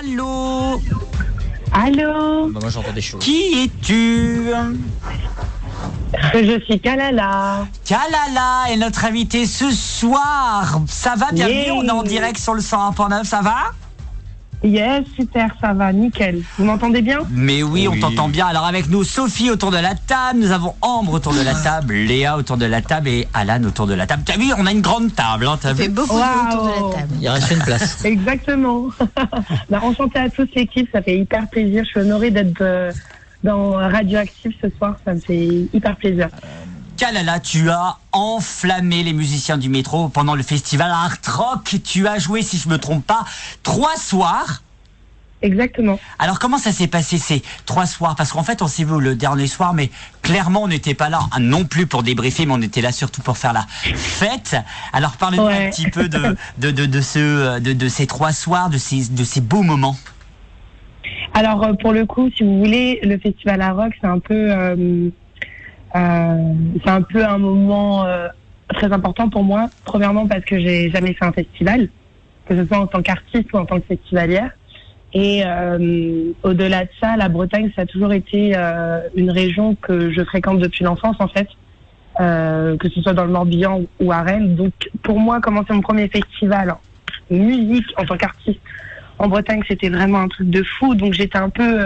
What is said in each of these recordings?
Allô? Allô? Bah, moi j'entends des choses. Qui es-tu? Je suis Kalala. Kalala est notre invitée ce soir. Ça va, bienvenue, Yeah. on est en direct sur le 101.9, ça va? Yes, super, ça va, nickel. Vous m'entendez bien? Mais oui, on t'entend bien. Alors avec nous, Sophie autour de la table, nous avons Ambre autour de la table, Léa autour de la table et Alan autour de la table. T'as vu, on a une grande table, hein, t'as vu? fait beaucoup de monde autour de la table. Il reste une place. Exactement. Enchantée à tous l'équipe, ça fait hyper plaisir. Je suis honorée d'être dans Radioactive ce soir, ça me fait hyper plaisir. Kalala, tu as enflammé les musiciens du métro pendant le festival Art Rock. Tu as joué, si je me trompe pas, 3 soirs. Exactement. Alors comment ça s'est passé ces 3 soirs? Parce qu'en fait on s'est vu le dernier soir, mais clairement on n'était pas là non plus pour débriefer, mais on était là surtout pour faire la fête. Alors parlez-nous un petit peu de ces 3 soirs, de ces beaux moments. Alors pour le coup, si vous voulez, le festival Art Rock, c'est un peu un moment très important pour moi. Premièrement parce que j'ai jamais fait un festival, que ce soit en tant qu'artiste ou en tant que festivalière. Et au-delà de ça, la Bretagne, ça a toujours été une région que je fréquente depuis l'enfance, en fait, que ce soit dans le Morbihan ou à Rennes. Donc, pour moi, commencer mon premier festival musique en tant qu'artiste en Bretagne, c'était vraiment un truc de fou. Donc, j'étais un peu,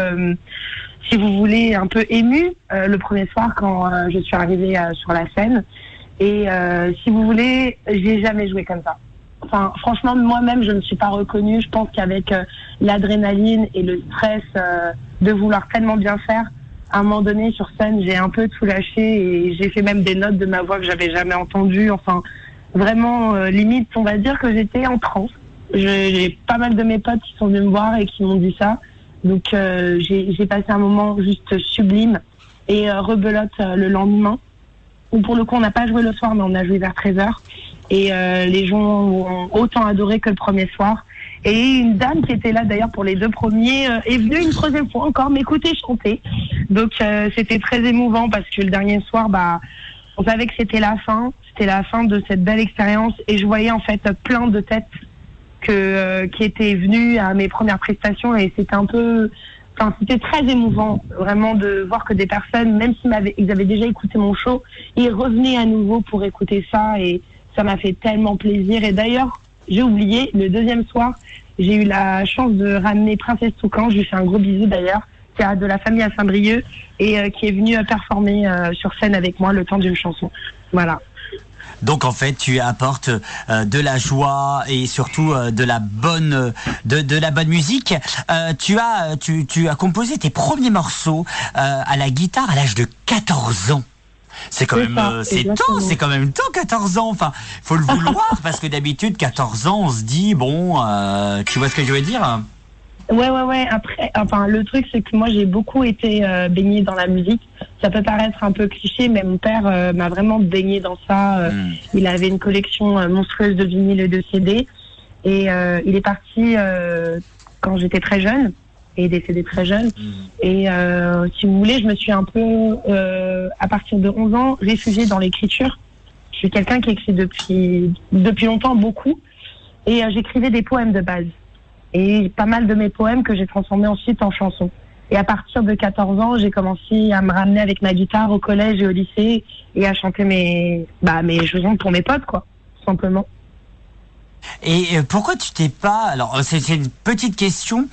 si vous voulez, un peu émue le premier soir quand je suis arrivée sur la scène. Et si vous voulez, j'ai jamais joué comme ça. Enfin, franchement, moi-même, je ne me suis pas reconnue. Je pense qu'avec l'adrénaline et le stress de vouloir tellement bien faire, à un moment donné, sur scène, j'ai un peu tout lâché et j'ai fait même des notes de ma voix que j'avais jamais entendues. Enfin, vraiment, limite, on va dire que j'étais en transe. J'ai pas mal de mes potes qui sont venus me voir et qui m'ont dit ça. Donc, j'ai passé un moment juste sublime et rebelote le lendemain. Où pour le coup, on n'a pas joué le soir, mais on a joué vers 13h. Et les gens ont autant adoré que le premier soir. Et une dame qui était là d'ailleurs pour les 2 premiers est venue une 3e fois encore m'écouter chanter. Donc c'était très émouvant parce que le dernier soir, on savait que c'était la fin. C'était la fin de cette belle expérience. Et je voyais en fait plein de têtes qui étaient venues à mes premières prestations. Et c'était c'était très émouvant vraiment de voir que des personnes, même s'ils avaient déjà écouté mon show, ils revenaient à nouveau pour écouter ça. Et ça m'a fait tellement plaisir. Et d'ailleurs, j'ai oublié, le 2e soir, j'ai eu la chance de ramener Princesse Toucan. Je lui fais un gros bisou d'ailleurs, qui a de la famille à Saint-Brieuc et qui est venue performer sur scène avec moi le temps d'une chanson. Voilà. Donc en fait, tu apportes de la joie et surtout de la bonne musique. Tu as composé tes premiers morceaux à la guitare à l'âge de 14 ans. C'est quand même tôt, 14 ans. Enfin, faut le vouloir parce que d'habitude, 14 ans, on se dit bon, tu vois ce que je veux dire? Ouais. Après, le truc, c'est que moi, j'ai beaucoup été baignée dans la musique. Ça peut paraître un peu cliché, mais mon père m'a vraiment baignée dans ça. Il avait une collection monstrueuse de vinyles et de CD. Et il est parti quand j'étais très jeune. Et décédé très jeune. Et si vous voulez, je me suis un peu, à partir de 11 ans, réfugiée dans l'écriture. Je suis quelqu'un qui écrit depuis longtemps, beaucoup. Et j'écrivais des poèmes de base. Et pas mal de mes poèmes que j'ai transformés ensuite en chansons. Et à partir de 14 ans, j'ai commencé à me ramener avec ma guitare au collège et au lycée et à chanter mes chansons pour mes potes, quoi, tout simplement. Et pourquoi tu t'es pas... Alors, c'est une petite question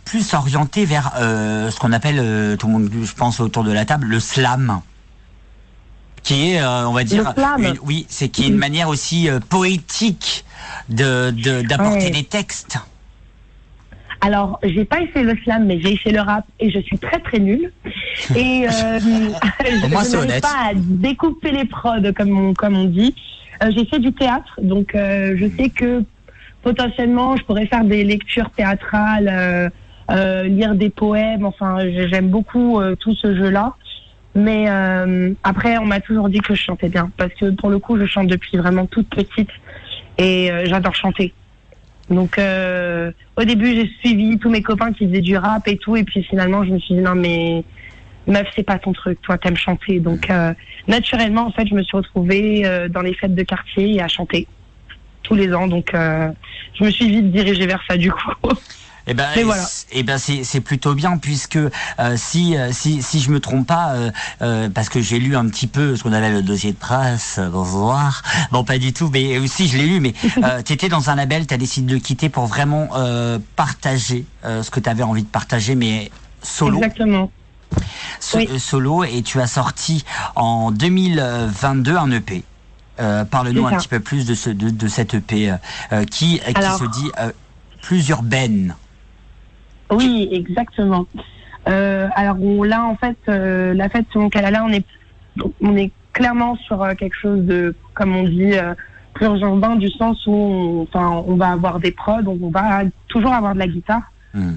plus orientée vers ce qu'on appelle, tout le monde, je pense, autour de la table, le slam. Qui est, on va dire... qui est une manière aussi poétique d'apporter des textes. Alors, j'ai pas essayé le slam, mais j'ai essayé le rap et je suis très très nulle. Et je n'arrive pas à découper les prods, comme on dit. J'ai fait du théâtre, donc je sais que potentiellement je pourrais faire des lectures théâtrales, lire des poèmes. Enfin, j'aime beaucoup tout ce jeu-là. Mais après, on m'a toujours dit que je chantais bien, parce que pour le coup, je chante depuis vraiment toute petite et j'adore chanter. Donc au début, j'ai suivi tous mes copains qui faisaient du rap et tout, et puis finalement, je me suis dit non mais meuf, c'est pas ton truc, toi t'aimes chanter. Donc naturellement, en fait, je me suis retrouvée dans les fêtes de quartier et à chanter tous les ans. Donc je me suis vite dirigée vers ça du coup. Mais voilà. C'est plutôt bien puisque si je me trompe pas, parce que j'ai lu un petit peu ce qu'on avait le dossier de presse, bonsoir. Bon, pas du tout, mais aussi je l'ai lu, mais t'étais dans un label, t'as décidé de le quitter pour vraiment partager ce que t'avais envie de partager, mais solo. Exactement. Solo, et tu as sorti en 2022 un EP. Parle-nous un petit peu plus de cet EP qui se dit plus urbaine. Oui, exactement. Alors là, en fait, la fête selon Kalala, on est clairement sur quelque chose de, comme on dit, plus urbain, du sens où on va avoir des prods, donc on va toujours avoir de la guitare.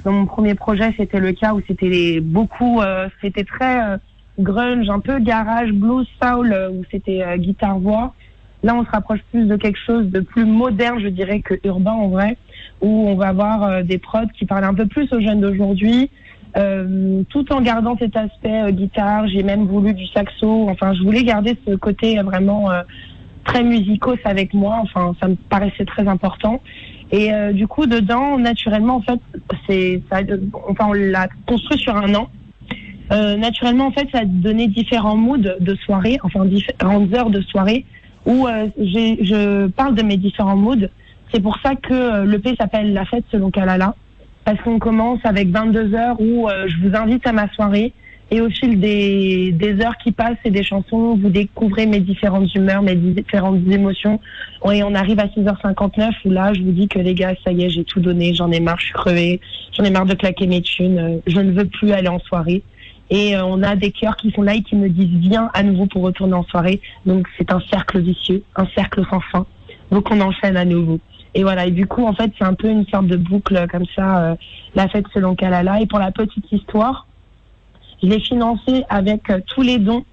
Dans mon premier projet, c'était le cas où c'était c'était très grunge, un peu garage, blues, soul, où c'était guitare-voix. Là, on se rapproche plus de quelque chose de plus moderne, je dirais, que urbain en vrai, où on va avoir des prods qui parlent un peu plus aux jeunes d'aujourd'hui, tout en gardant cet aspect guitare. J'ai même voulu du saxo. Enfin, je voulais garder ce côté vraiment très musicos avec moi. Enfin, ça me paraissait très important. Et du coup, dedans, naturellement, en fait, on l'a construit sur un an. Naturellement, en fait, ça a donné différents moods de soirée, enfin différentes heures de soirée, où je parle de mes différents moods. C'est pour ça que l'EP s'appelle La fête selon Kalala, parce qu'on commence avec 22 heures où je vous invite à ma soirée, et au fil des heures qui passent et des chansons, vous découvrez mes différentes humeurs, mes différentes émotions. Et on arrive à 6h59 où là, je vous dis que les gars, ça y est, j'ai tout donné, j'en ai marre, je suis crevée, j'en ai marre de claquer mes thunes, je ne veux plus aller en soirée. Et on a des cœurs qui sont là et qui me disent viens à nouveau pour retourner en soirée. Donc c'est un cercle vicieux, un cercle sans fin. Donc on enchaîne à nouveau. Et voilà, et du coup, en fait, c'est un peu une sorte de boucle comme ça, la fête selon Kalala. Et pour la petite histoire, je l'ai financé avec tous les dons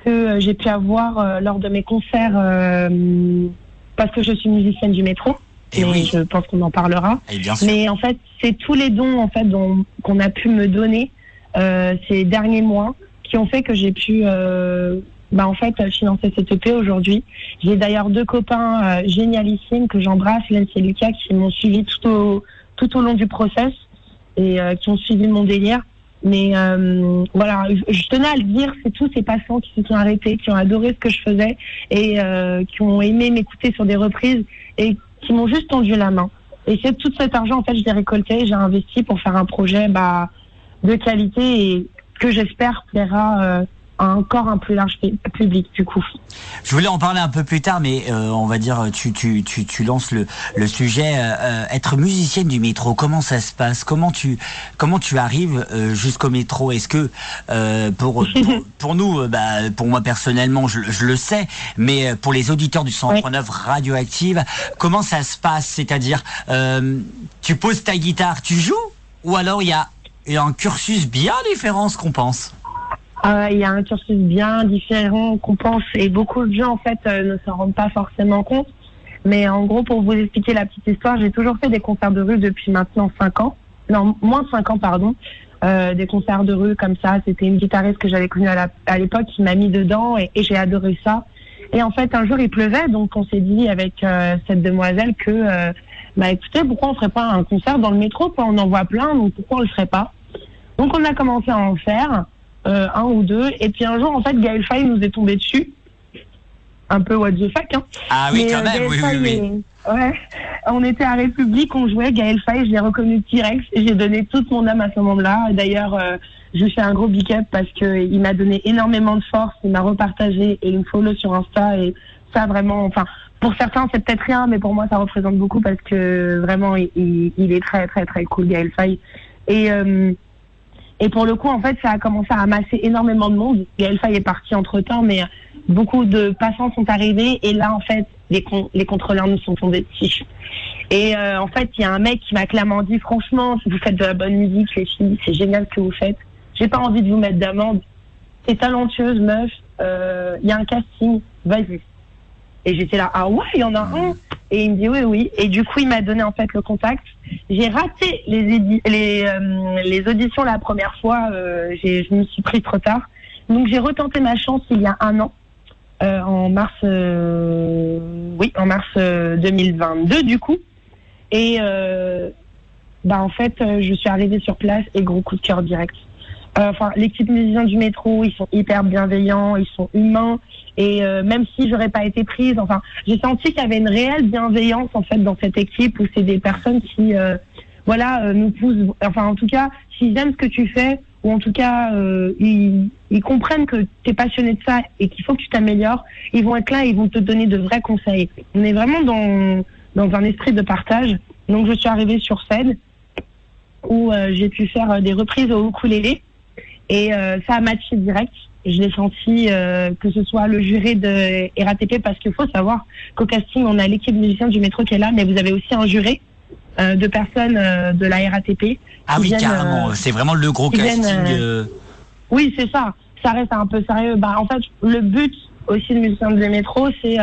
que j'ai pu avoir lors de mes concerts, parce que je suis musicienne du métro. Et oui. Je pense qu'on en parlera. Et bien sûr. Mais en fait, c'est tous les dons en fait qu'on a pu me donner ces derniers mois qui ont fait que j'ai pu financer cette EP aujourd'hui. J'ai d'ailleurs 2 copains génialissimes que j'embrasse, Lens et Lucas, qui m'ont suivi tout au long du process et qui ont suivi mon délire. Mais voilà, je tenais à le dire, c'est tous ces passants qui se sont arrêtés, qui ont adoré ce que je faisais et qui ont aimé m'écouter sur des reprises et qui m'ont juste tendu la main. Et c'est tout cet argent, en fait, je l'ai récolté, j'ai investi pour faire un projet de qualité et que j'espère plaira à encore un plus large public du coup. Je voulais en parler un peu plus tard, mais on va dire tu lances le sujet. Être musicienne du métro, comment ça se passe? Comment tu arrives jusqu'au métro? Est-ce que pour nous, pour moi personnellement, je le sais, mais pour les auditeurs du 103.9 Radioactive, comment ça se passe? C'est-à-dire, tu poses ta guitare, tu joues, ou alors il y a un cursus bien différent ce qu'on pense? Il y a un cursus bien différent qu'on pense et beaucoup de gens en fait ne s'en rendent pas forcément compte. Mais en gros, pour vous expliquer la petite histoire, j'ai toujours fait des concerts de rue depuis maintenant 5 ans. Non, moins de 5 ans, pardon. Des concerts de rue comme ça. C'était une guitariste que j'avais connue à l'époque qui m'a mis dedans et j'ai adoré ça. Et en fait, un jour, il pleuvait, donc on s'est dit avec cette demoiselle que, écoutez, pourquoi on ferait pas un concert dans le métro, quoi? On en voit plein, donc pourquoi on le ferait pas? Donc on a commencé à en faire. 1 ou 2, et puis un jour en fait Gaël Faye nous est tombé dessus, un peu what the fuck hein. Ah oui, quand même, oui. Ouais, on était à République, on jouait, Gaël Faye, je l'ai reconnu direct et j'ai donné toute mon âme à ce moment-là. D'ailleurs je lui fais un gros big up parce que il m'a donné énormément de force, il m'a repartagé et il me follow sur Insta, et ça vraiment, enfin pour certains c'est peut-être rien, mais pour moi ça représente beaucoup parce que vraiment il est très très très cool, Gaël Faye. Et pour le coup, en fait, ça a commencé à amasser énormément de monde. Gaël Faye est parti entre-temps, mais beaucoup de passants sont arrivés. Et là, en fait, les contrôleurs nous sont tombés dessus. Et en fait, il y a un mec qui m'a clairement dit, franchement, si vous faites de la bonne musique, les filles, c'est génial ce que vous faites. J'ai pas envie de vous mettre d'amende. T'es talentueuse, meuf. Il y a un casting, vas-y. Et j'étais là, ah ouais, il y en a un. Et il me dit oui. Et du coup, il m'a donné en fait le contact. J'ai raté les auditions la première fois. Je me suis pris trop tard. Donc j'ai retenté ma chance il y a 1 an, en mars 2022 du coup. Et bah en fait, je suis arrivée sur place et gros coup de cœur direct. Enfin, l'équipe musicien du métro, ils sont hyper bienveillants, ils sont humains. Et même si j'aurais pas été prise, enfin, j'ai senti qu'il y avait une réelle bienveillance en fait dans cette équipe où c'est des personnes qui, nous poussent. Enfin, en tout cas, s'ils aiment ce que tu fais, ou en tout cas, ils comprennent que tu es passionné de ça et qu'il faut que tu t'améliores, ils vont être là et ils vont te donner de vrais conseils. On est vraiment dans un esprit de partage. Donc, je suis arrivée sur scène où j'ai pu faire des reprises au ukulélé. Et ça a matché direct. Je l'ai senti, que ce soit le jury de RATP, parce qu'il faut savoir qu'au casting, on a l'équipe musicien du métro qui est là, mais vous avez aussi un jury de personnes de la RATP. Ah oui, carrément. C'est vraiment le gros casting. Oui, c'est ça. Ça reste un peu sérieux. Bah, en fait, le but aussi du musicien du métro, c'est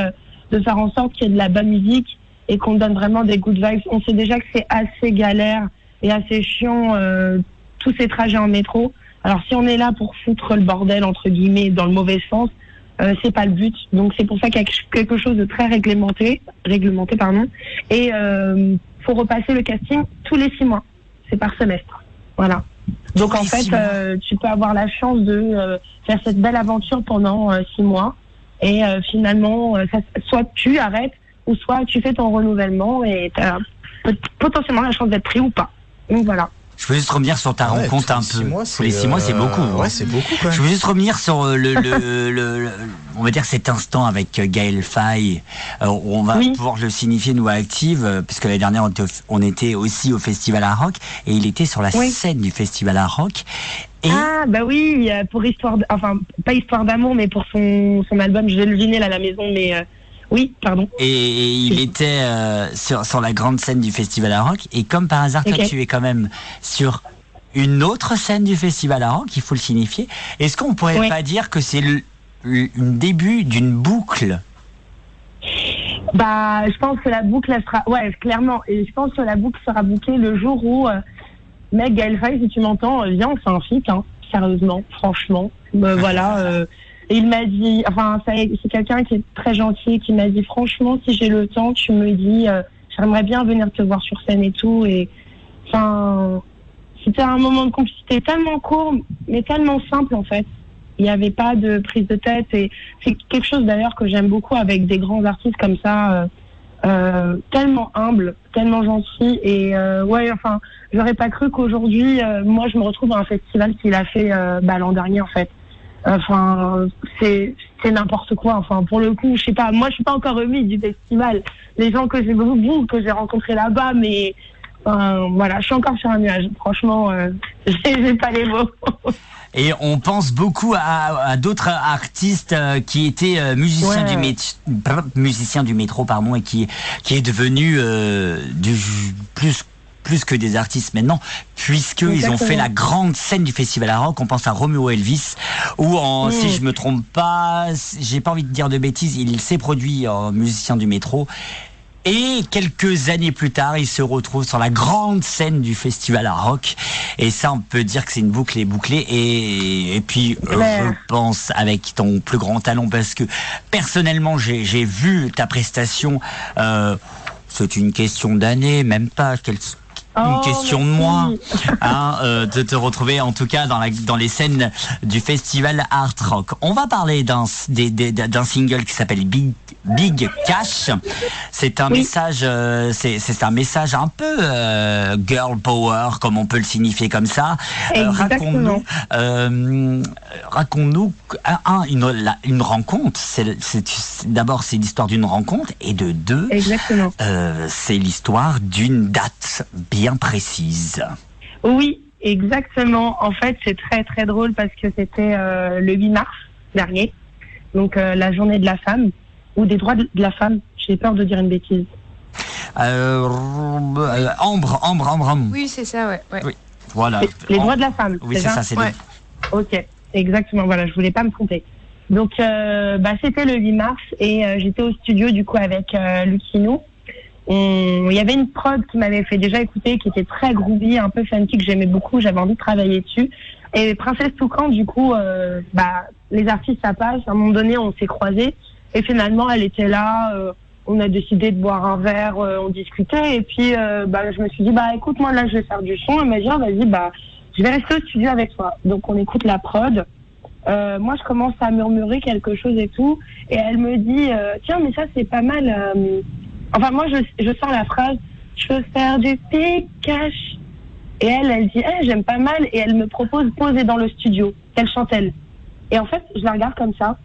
de faire en sorte qu'il y ait de la bonne musique et qu'on donne vraiment des good vibes. On sait déjà que c'est assez galère et assez chiant, tous ces trajets en métro. Alors si on est là pour foutre le bordel entre guillemets dans le mauvais sens, c'est pas le but. Donc c'est pour ça qu'il y a quelque chose de très réglementé pardon. Et faut repasser le casting tous les 6 mois. C'est par semestre. Voilà. Donc en fait, tu peux avoir la chance de faire cette belle aventure pendant 6 mois. Et finalement, soit tu arrêtes ou soit tu fais ton renouvellement et tu as potentiellement la chance d'être pris ou pas. Donc voilà. Je veux juste revenir sur ta rencontre un peu. Tous les 6 mois, c'est beaucoup. Ouais, c'est beaucoup quand même. Je veux juste revenir sur on va dire cet instant avec Gaël Faye. On va pouvoir le signifier, nous, à Active, puisque l'année dernière, on était aussi au Festival à Rock, et il était sur la scène du Festival à Rock. Et... Ah, bah oui, pour pas Histoire d'amour, mais pour son album, je vais le vinyle à la maison, mais... Oui, pardon. Et il était sur la grande scène du Festival à Rock. Et comme par hasard, toi, tu es quand même sur une autre scène du Festival à Rock, il faut le signifier. Est-ce qu'on pourrait pas dire que c'est le début d'une boucle? Bah, je pense que la boucle, elle sera... Ouais, clairement. Et je pense que la boucle sera bouclée le jour où... mec, Gaël Faye, si tu m'entends, viens, on fait un feat, hein. Sérieusement, franchement. Voilà... Et il m'a dit, enfin, c'est quelqu'un qui est très gentil, qui m'a dit, franchement, si j'ai le temps, tu me dis, j'aimerais bien venir te voir sur scène et tout. Et, enfin, c'était un moment de complicité tellement court, mais tellement simple, en fait. Il n'y avait pas de prise de tête. Et c'est quelque chose, d'ailleurs, que j'aime beaucoup avec des grands artistes comme ça, tellement humble, tellement gentil. Et, enfin, j'aurais pas cru qu'aujourd'hui, moi, je me retrouve à un festival qu'il a fait, l'an dernier, en fait. Enfin, c'est n'importe quoi. Enfin, pour le coup, je sais pas. Moi, je suis pas encore remise du festival. Les gens que j'ai rencontrés là-bas, mais voilà, je suis encore sur un nuage. Franchement, j'ai pas les mots. Et on pense beaucoup à d'autres artistes qui étaient musiciens du métro, pardon, et qui est devenu plus que des artistes maintenant, puisqu'ils ont fait la grande scène du Festival à Rock. On pense à Romeo Elvis, où si je me trompe pas, j'ai pas envie de dire de bêtises, il s'est produit en musicien du métro. Et quelques années plus tard, il se retrouve sur la grande scène du Festival à Rock. Et ça, on peut dire que c'est une boucle bouclée. Et puis, je pense, avec ton plus grand talent, parce que personnellement, j'ai vu ta prestation. C'est une question d'année, même pas. Une question de mois, de te retrouver en tout cas dans les scènes du festival Art Rock. On va parler d'un single qui s'appelle Big Cash. C'est un message, c'est un message un peu girl power, comme on peut le signifier comme ça. Raconte-nous une rencontre. D'abord, c'est l'histoire d'une rencontre, et de deux, c'est l'histoire d'une date bien précise. Oui, exactement. En fait, c'est très très drôle parce que c'était le 8 mars dernier, donc la journée de la femme, ou des droits de la femme. J'ai peur de dire une bêtise. Ambre. Oui, c'est ça, ouais. Oui, voilà. Les droits de la femme. Oui, c'est ça, c'est Ok, exactement. Voilà, je voulais pas me tromper. Donc, c'était le 8 mars et j'étais au studio du coup avec Lucino. Il y avait une prod qui m'avait fait déjà écouter, qui était très groovy, un peu funky, que j'aimais beaucoup, j'avais envie de travailler dessus. Et Princesse Toucan, du coup, les artistes, ça passe. À un moment donné, on s'est croisés. Et finalement, elle était là, on a décidé de boire un verre, on discutait, et puis je me suis dit, écoute, moi là je vais faire du son. Elle m'a dit, vas-y, je vais rester au studio avec toi. Donc on écoute la prod. Moi je commence à murmurer quelque chose et tout, et elle me dit, tiens, mais ça c'est pas mal. Enfin moi je sors la phrase, je veux faire du pic-cache. Et elle dit, j'aime pas mal, et elle me propose poser dans le studio, qu'elle chante elle. Et en fait je la regarde comme ça,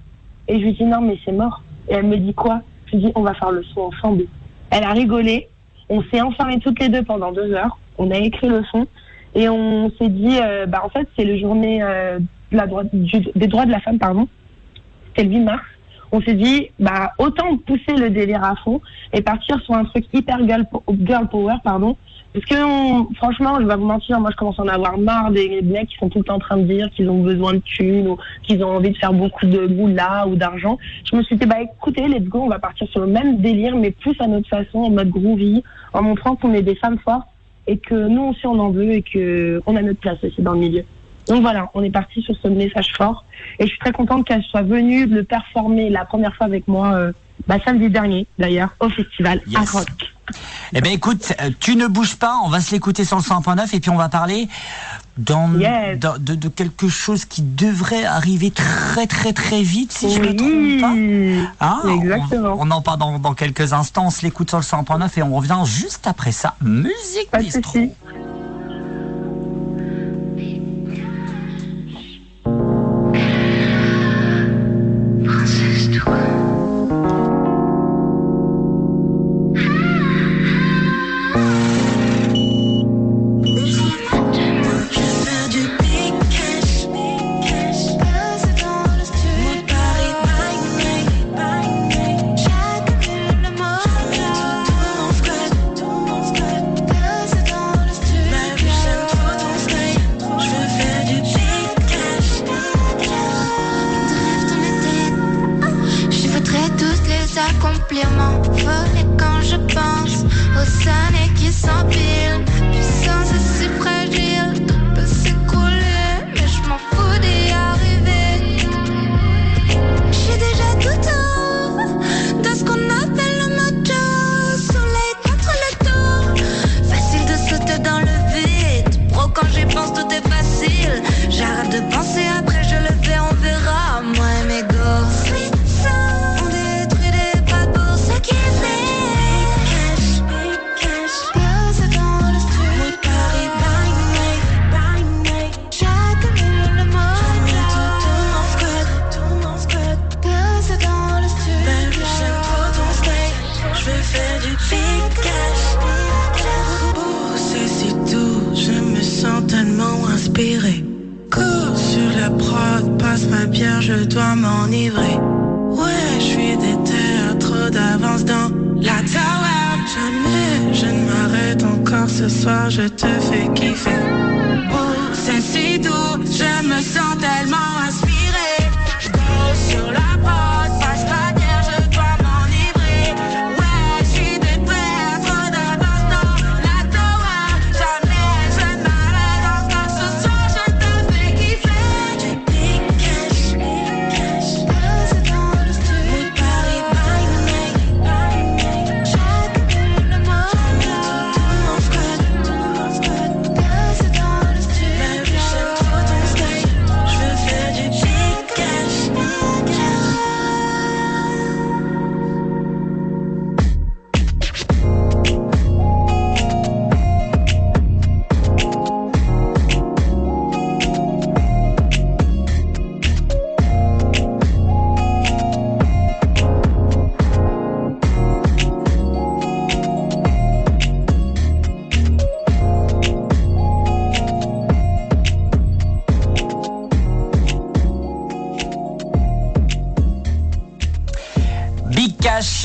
et je lui dis, non mais c'est mort. Et elle me dit, quoi? Je lui dis, on va faire le son ensemble. Elle a rigolé, on s'est enfermés toutes les deux pendant 2 heures, on a écrit le son, et on s'est dit, en fait c'est le journée des droits de la femme, pardon, c'était le 8 mars. On s'est dit, autant pousser le délire à fond et partir sur un truc hyper girl power, pardon. Parce que, franchement, je vais vous mentir, moi je commence à en avoir marre des mecs qui sont tout le temps en train de dire qu'ils ont besoin de thunes ou qu'ils ont envie de faire beaucoup de moula ou d'argent. Je me suis dit, écoutez, let's go, on va partir sur le même délire, mais plus à notre façon, en mode groovy, en montrant qu'on est des femmes fortes et que nous aussi on en veut et qu'on a notre place aussi dans le milieu. Donc voilà, on est parti sur ce message fort, et je suis très contente qu'elle soit venue le performer la première fois avec moi, samedi dernier d'ailleurs, au festival à Rock. Eh bien écoute, tu ne bouges pas, on va se l'écouter sur le 100.9 et puis on va parler de quelque chose qui devrait arriver très très très vite, si je ne me trompe pas. Exactement. On en parle dans quelques instants, on se l'écoute sur le 100.9 et on revient juste après ça. Musique Bistro.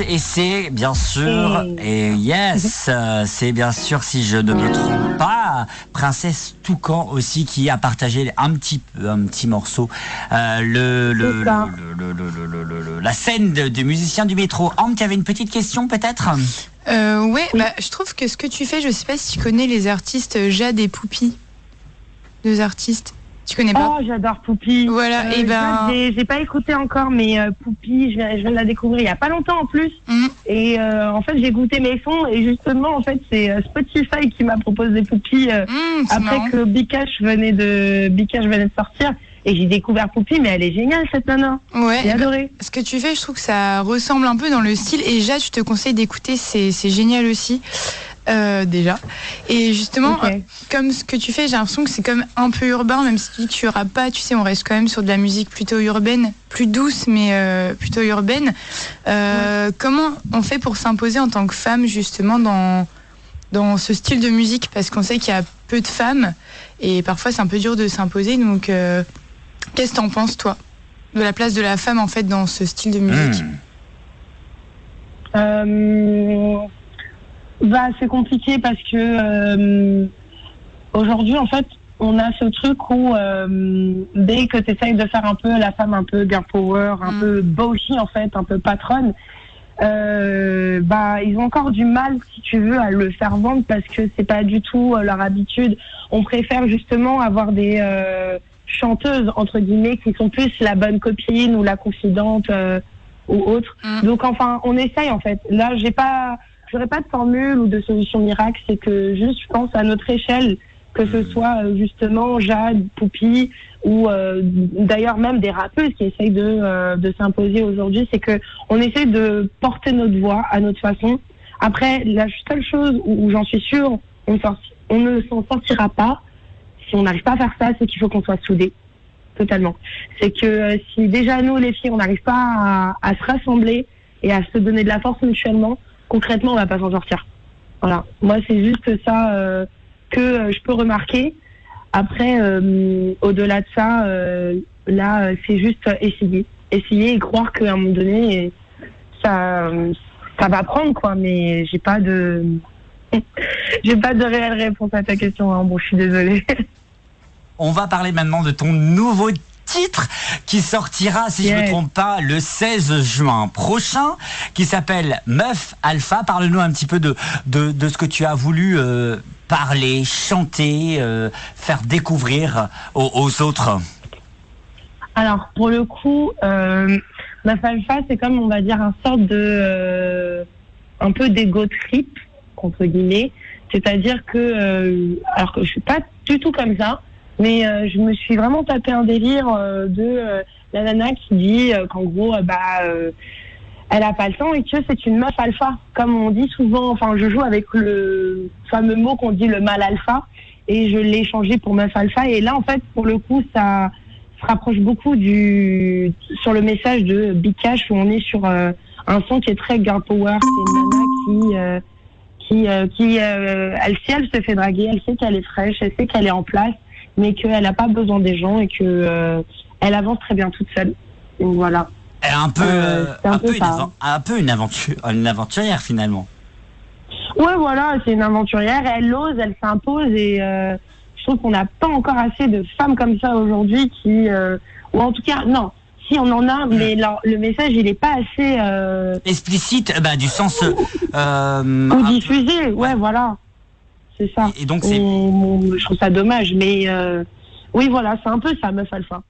Et c'est bien sûr, c'est bien sûr, si je ne me trompe pas, Princesse Toucan aussi qui a partagé un petit morceau, la scène de musiciens du métro. Anne, tu avais une petite question peut-être? Oui. Je trouve que ce que tu fais, je sais pas si tu connais les artistes Jade et Poupie, 2 artistes. Tu connais pas? Oh, j'adore Poupie. Voilà, et ben... J'ai pas écouté encore, mais Poupie, je viens de la découvrir il y a pas longtemps en plus. Et en fait, j'ai goûté mes sons et justement, en fait, c'est Spotify qui m'a proposé Poupie après marrant. que Bikash venait de sortir. Et j'ai découvert Poupie, mais elle est géniale cette nana. Ouais. J'ai adoré. Ce que tu fais, je trouve que ça ressemble un peu dans le style. Et Jade, je te conseille d'écouter, c'est génial aussi. Déjà. Et justement, comme ce que tu fais, j'ai l'impression que c'est comme un peu urbain, même si tu dis que tu rappes pas, tu sais, on reste quand même sur de la musique plutôt urbaine, plus douce, mais plutôt urbaine. Comment on fait pour s'imposer en tant que femme, justement, dans ce style de musique? Parce qu'on sait qu'il y a peu de femmes, et parfois c'est un peu dur de s'imposer, donc qu'est-ce que t'en penses, toi, de la place de la femme, en fait, dans ce style de musique? C'est compliqué parce que aujourd'hui, en fait, on a ce truc où dès que tu essayes de faire un peu la femme un peu girl power, un peu bossy, en fait, un peu patronne, ils ont encore du mal, si tu veux, à le faire vendre parce que c'est pas du tout leur habitude. On préfère justement avoir des chanteuses, entre guillemets, qui sont plus la bonne copine ou la confidente ou autre. Donc, enfin, on essaye, en fait. Là, j'aurais pas de formule ou de solution miracle, c'est que juste, je pense, à notre échelle, que ce soit justement Jade, Poupie, ou d'ailleurs même des rappeuses qui essayent de s'imposer aujourd'hui, c'est que on essaie de porter notre voix à notre façon. Après, la seule chose où j'en suis sûre, on ne s'en sortira pas si on n'arrive pas à faire ça, c'est qu'il faut qu'on soit soudés. Totalement. C'est que si déjà nous, les filles, on n'arrive pas à se rassembler et à se donner de la force mutuellement, concrètement, on va pas s'en sortir. Voilà. Moi, c'est juste ça que je peux remarquer. Après, au-delà de ça, là, c'est juste essayer et croire qu'à un moment donné, ça va prendre, quoi. Mais j'ai pas de réelle réponse à ta question. Hein. Bon, je suis désolée. On va parler maintenant de ton nouveau titre qui sortira, si je ne me trompe pas, le 16 juin prochain, qui s'appelle Meuf Alpha. Parle-nous un petit peu de ce que tu as voulu parler, chanter, faire découvrir aux autres. Alors, pour le coup, Meuf Alpha, c'est comme, on va dire, un sorte de un peu d'ego trip, entre guillemets. C'est-à-dire que, alors que je suis pas du tout comme ça, mais je me suis vraiment tapé un délire de la nana qui dit qu'en gros, elle a pas le temps et que c'est une meuf alpha, comme on dit souvent. Enfin, je joue avec le fameux mot qu'on dit le mâle alpha et je l'ai changé pour meuf alpha. Et là, en fait, pour le coup, ça se rapproche beaucoup sur le message de Bikash où on est sur un son qui est très girl power. C'est une nana elle sait, elle se fait draguer, elle sait qu'elle est fraîche, elle sait qu'elle est en place, mais qu'elle n'a pas besoin des gens et que elle avance très bien toute seule. Donc voilà. Un peu une aventurière finalement. Ouais, voilà, c'est une aventurière. Elle ose, elle s'impose et je trouve qu'on n'a pas encore assez de femmes comme ça aujourd'hui qui, ou en tout cas, non. Si on en a, mais le message il est pas assez explicite, du sens ou diffusé. Ouais, voilà, c'est ça. Et donc je trouve ça dommage, mais oui, voilà, c'est un peu ça, meuf alpha.